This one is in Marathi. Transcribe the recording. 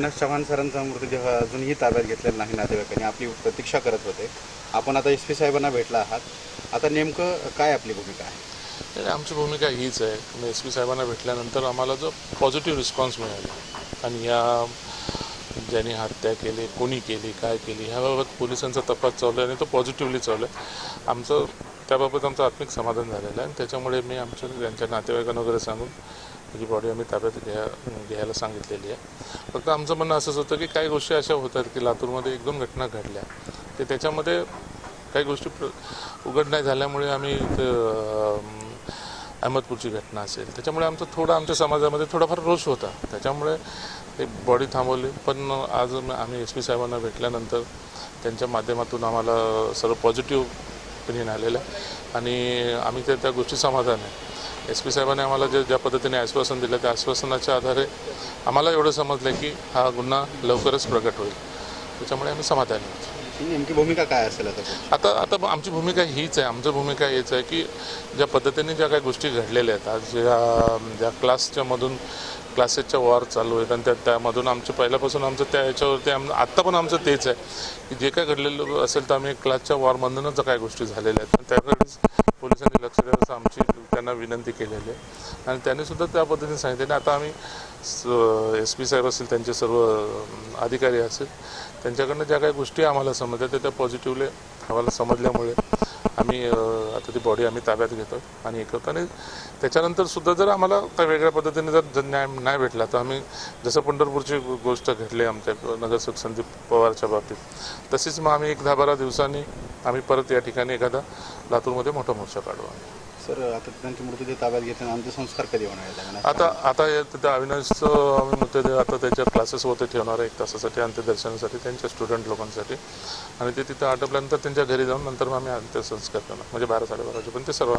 अविनाश चव्हाण सरांचा मृतदेह अजूनही ताब्यात घेतलेला नाही नातेवाईकांनी, आपली प्रतीक्षा करत होते. आपण आता SP साहेबांना भेटला आहात, आता नेमकं काय आपली भूमिका आहे? तर आमची भूमिका हीच आहे की SP साहेबांना भेटल्यानंतर आम्हाला जो पॉझिटिव्ह रिस्पॉन्स मिळाला आणि या ज्यांनी हत्या केली, कोणी केली, काय केली ह्याबाबत पोलिसांचा तपास चालू आहे आणि तो पॉझिटिव्हली चालू आहे. त्याबाबत आमचं आत्मिक समाधान झालेलं आहे आणि त्याच्यामुळे मी त्यांच्या नातेवाईकांना वगैरे सांगून माझी बॉडी आम्ही ताब्यात घ्यायला सांगितलेली आहे. फक्त आमचं म्हणणं असंच होतं की काही गोष्टी अशा होतात की लातूरमध्ये 1-2 घटना घडल्या, ते त्याच्यामध्ये काही गोष्टी उघड नाही झाल्यामुळे आम्ही अहमदपूरची घटना असेल त्याच्यामुळे आमच्या समाजामध्ये थोडाफार रोष होता, त्याच्यामुळे एक बॉडी थांबवली. पण आज आम्ही SP साहेबांना भेटल्यानंतर त्यांच्या माध्यमातून आम्हाला सर्व पॉझिटिव्ह ओपिनियन आलेलं आहे आणि आम्ही त्या गोष्टी समाधान आहे. SP साहेबांनी आम्हाला ज्या पद्धतीने आश्वासन दिलं त्या आश्वासनाच्या आधारे आम्हाला एवढं समजलं की हा गुन्हा लवकरच प्रगट होईल, त्याच्यामुळे आम्ही समाधानी आहोत. नेमकी भूमिका काय असेल आता आमची भूमिका हीच आहे. आमची भूमिका हीच आहे की ज्या पद्धतीने ज्या काही गोष्टी घडलेल्या आहेत, आज ज्या क्लासेसच्या वॉर चालू आहेत आणि त्यामधून पहिल्यापासून आमचं याच्यावरती आत्ता पण आमचं तेच आहे की जे काय घडलेलं असेल तर आम्ही क्लासच्या वॉरमधूनच काही गोष्टी झालेल्या आहेत, त्याकडेच पोलिसांनी लक्ष द्यायचं आमची त्यांना विनंती केलेली आहे आणि त्यांनीसुद्धा त्या पद्धतीने सांगितले. आता आम्ही SP साहेब असतील, त्यांचे सर्व अधिकारी असतील, त्यांच्याकडनं ज्या काही गोष्टी आम्हाला समजल्या त्या पॉझिटिव्हली आम्हाला समजल्यामुळे आम्ही आता ती बॉडी आम्ही ताब्यात घेतो आणि हे करतो. आणि त्याच्यानंतरसुद्धा जर आम्हाला काही वेगळ्या पद्धतीने जर न्याय नाही भेटला तर आम्ही जसं पंढरपूरची गोष्ट घडली आमच्या नगरसेवक संदीप पवारच्या बाबतीत, तशीच मग आम्ही 10-12 दिवसांनी आम्ही परत या ठिकाणी एखादा लातूरमध्ये मोठा मोर्चा काढू. सर, आता त्यांचे मृतदेह ताब्यात घेताना अंत्यसंस्कार कधी होणार आहे? आता त्या अविनाशचं आम्ही मृतदेह आता त्याच्या क्लासेसवरती ठेवणार आहे 1 तासासाठी अंत्यदर्शनासाठी त्यांच्या स्टुडंट लोकांसाठी, आणि ते तिथं आटपल्यानंतर त्यांच्या घरी जाऊन नंतर मग आम्ही अंत्यसंस्कार करणार, म्हणजे 12-12:30 वाजेपर्यंत ते सर्व